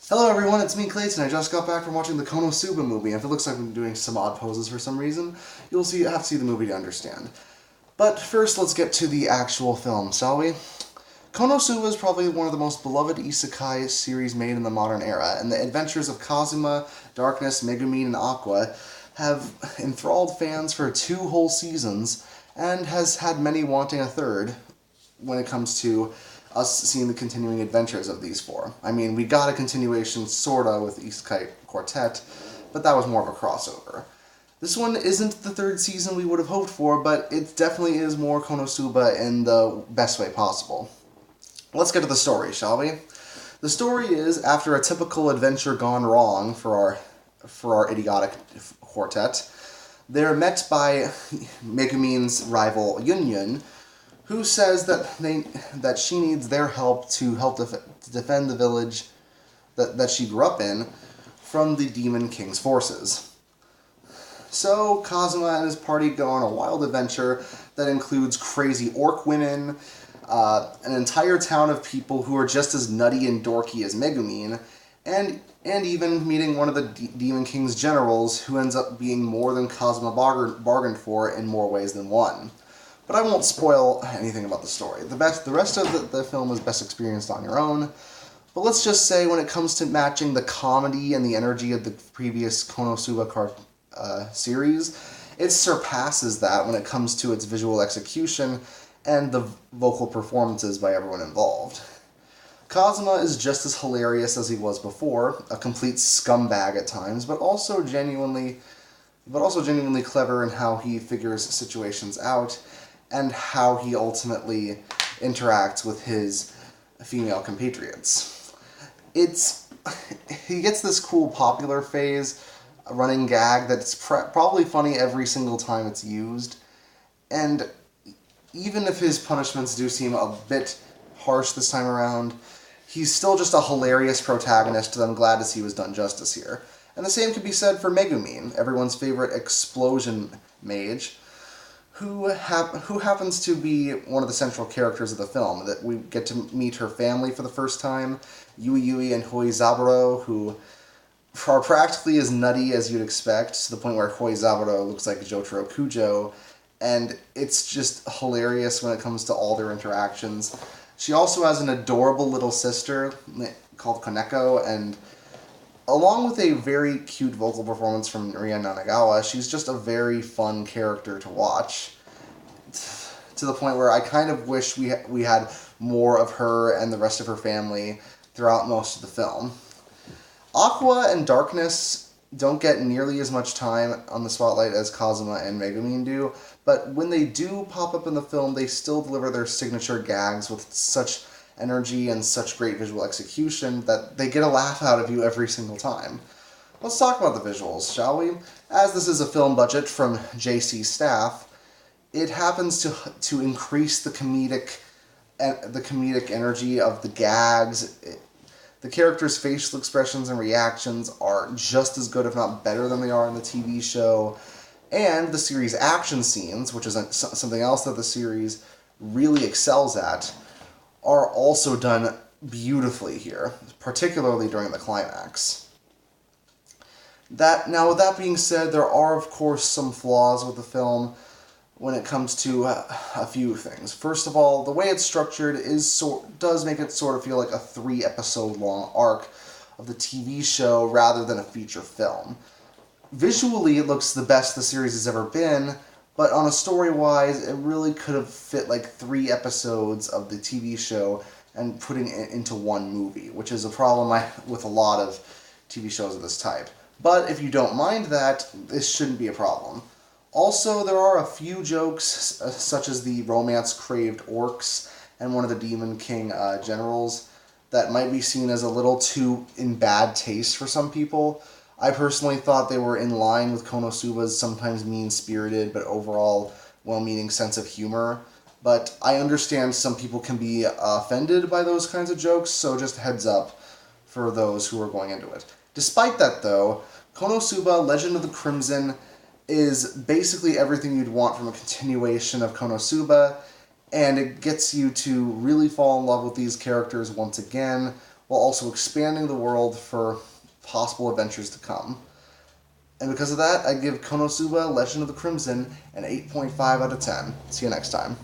Hello everyone, it's me Clayton. I just got back from watching the Konosuba movie, and if it looks like I'm doing some odd poses for some reason, have to see the movie to understand. But first, let's get to the actual film, shall we? Konosuba is probably one of the most beloved isekai series made in the modern era, and the adventures of Kazuma, Darkness, Megumin, and Aqua have enthralled fans for 2 whole seasons, and has had many wanting a third when it comes to us seeing the continuing adventures of these four. I mean, we got a continuation, sorta, with Isekai Quartet, but that was more of a crossover. This one isn't the third season we would have hoped for, but it definitely is more Konosuba in the best way possible. Let's get to the story, shall we? The story is, after a typical adventure gone wrong for our idiotic quartet, they're met by Megumin's rival Yun, who says that she needs their help to defend the village that she grew up in from the Demon King's forces. So Kazuma and his party go on a wild adventure that includes crazy orc women, an entire town of people who are just as nutty and dorky as Megumin, and even meeting one of the Demon King's generals, who ends up being more than Kazuma bargained for in more ways than one. But I won't spoil anything about the story. The rest of the film is best experienced on your own. But let's just say, when it comes to matching the comedy and the energy of the previous Konosuba series, it surpasses that when it comes to its visual execution and the vocal performances by everyone involved. Kazuma is just as hilarious as he was before, a complete scumbag at times, but also genuinely clever in how he figures situations out, and how he ultimately interacts with his female compatriots. He gets this cool popular phase, a running gag that's probably funny every single time it's used, and even if his punishments do seem a bit harsh this time around, he's still just a hilarious protagonist that I'm glad to see was done justice here. And the same could be said for Megumin, everyone's favorite explosion mage, who happens to be one of the central characters of the film. That we get to meet her family for the first time, Yui and Hoizaburo, who are practically as nutty as you'd expect, to the point where Hoizaburo looks like Jotaro Kujo, and it's just hilarious when it comes to all their interactions. She also has an adorable little sister called Koneko, and along with a very cute vocal performance from Ria Nanagawa, she's just a very fun character to watch, to the point where I kind of wish we had more of her and the rest of her family throughout most of the film. Aqua and Darkness don't get nearly as much time on the spotlight as Kazuma and Megumin do, but when they do pop up in the film, they still deliver their signature gags with such energy and such great visual execution that they get a laugh out of you every single time. Let's talk about the visuals, shall we? As this is a film budget from JC Staff, it happens to increase the comedic energy of the gags. The characters' facial expressions and reactions are just as good, if not better, than they are in the TV show. And the series' action scenes, which is something else that the series really excels at, are also done beautifully here, particularly during the climax. With that being said, there are, of course, some flaws with the film when it comes to a few things. First of all, the way it's structured does make it sort of feel like a 3-episode long arc of the TV show rather than a feature film. Visually, it looks the best the series has ever been, but on a story-wise, it really could have fit like 3 episodes of the TV show and putting it into one movie, which is a problem with a lot of TV shows of this type. But if you don't mind that, this shouldn't be a problem. Also, there are a few jokes, such as the romance-craved orcs and one of the Demon King generals, that might be seen as a little too in bad taste for some people. I personally thought they were in line with Konosuba's sometimes mean-spirited but overall well-meaning sense of humor, but I understand some people can be offended by those kinds of jokes, so just heads up for those who are going into it. Despite that, though, Konosuba Legend of the Crimson is basically everything you'd want from a continuation of Konosuba, and it gets you to really fall in love with these characters once again, while also expanding the world for possible adventures to come. And because of that, I give Konosuba Legend of the Crimson an 8.5 out of 10. See you next time.